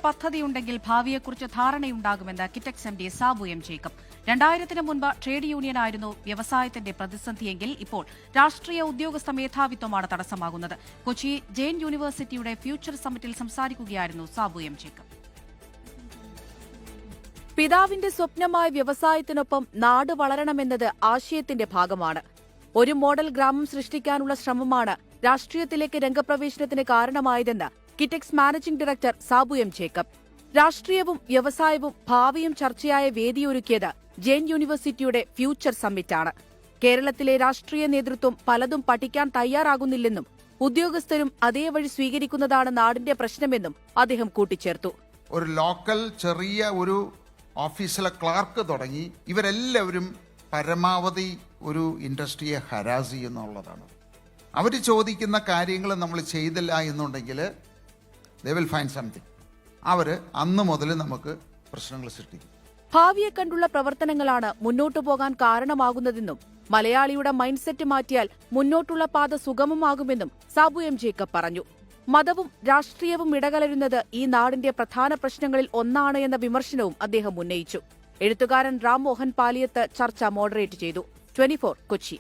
പദ്ധതിയുണ്ടെങ്കിൽ ഭാവിയെക്കുറിച്ച് ധാരണയുണ്ടാകുമെന്ന് Kitex MD Sabu M Jacob. 2000-ന് മുൻപ് ട്രേഡ് യൂണിയനായിരുന്നു വ്യവസായത്തിന്റെ പ്രതിസന്ധിയെങ്കിൽ ഇപ്പോൾ രാഷ്ട്രീയ ഉദ്യോഗസ്ഥ മേധാവിത്വമാണ് തടസ്സമാകുന്നത്. കൊച്ചി ജെയിൻ യൂണിവേഴ്സിറ്റിയുടെ ഫ്യൂച്ചർ സമ്മിറ്റിൽ സംസാരിക്കുകയായിരുന്നു സാബു എം ജേക്കബ്. പിതാവിന്റെ സ്വപ്നമായ വ്യവസായത്തിനൊപ്പം നാട് വളരണമെന്നത് ആശയത്തിന്റെ ഭാഗമാണ്. ഒരു മോഡൽ ഗ്രാമം സൃഷ്ടിക്കാനുള്ള ശ്രമമാണ് രാഷ്ട്രീയത്തിലേക്ക് രംഗപ്രവേശനത്തിന് കാരണമായതെന്ന് Kitex managing director Sabu M Jacob. രാഷ്ട്രീയവും വ്യവസായവും ഭാവിയും ചർച്ചയായ വേദിയൊരുക്കിയത് ജെയിൻ യൂണിവേഴ്സിറ്റിയുടെ ഫ്യൂച്ചർ സമ്മിറ്റാണ്. കേരളത്തിലെ രാഷ്ട്രീയ നേതൃത്വം പലതും പഠിക്കാൻ തയ്യാറാകുന്നില്ലെന്നും ഉദ്യോഗസ്ഥരും അതേ വഴി സ്വീകരിക്കുന്നതാണ് നാടിന്റെ പ്രശ്നമെന്നും അദ്ദേഹം കൂട്ടിച്ചേർത്തു. ഒരു ലോക്കൽ ചെറിയ ഒരു ഓഫീസിലെ ക്ലാർക്ക് തുടങ്ങി ഇവരെല്ലാവരും പരമാവധി ഒരു ഇൻഡസ്ട്രിയെ ഹരാസ് ചെയ്യുന്നുള്ളതാണ്. അവർ ചോദിക്കുന്ന കാര്യങ്ങൾ നമ്മൾ ചെയ്തില്ല എന്നുണ്ടെങ്കിൽ ദേ വിൽ ഫൈൻഡ് സംതിങ്. അവർ അന്ന് മുതൽ നമുക്ക് പ്രശ്നങ്ങൾ സൃഷ്ടിക്കും. ഭാവിയെ കണ്ടുള്ള പ്രവർത്തനങ്ങളാണ് മുന്നോട്ടു പോകാൻ കാരണമാകുന്നതെന്നും മലയാളിയുടെ മൈൻഡ് സെറ്റ് മാറ്റിയാൽ മുന്നോട്ടുള്ള പാത സുഗമമാകുമെന്നും സാബു എം ജേക്കബ് പറഞ്ഞു. മതവും രാഷ്ട്രീയവും ഇടകലരുന്നത് ഈ നാടിന്റെ പ്രധാന പ്രശ്നങ്ങളിൽ ഒന്നാണ് എന്ന വിമർശനവും അദ്ദേഹം ഉന്നയിച്ചു. എഴുത്തുകാരൻ റാം മോഹൻ പാലിയത്ത് ചർച്ച മോഡറേറ്റ് ചെയ്തു. 24 കൊച്ചി.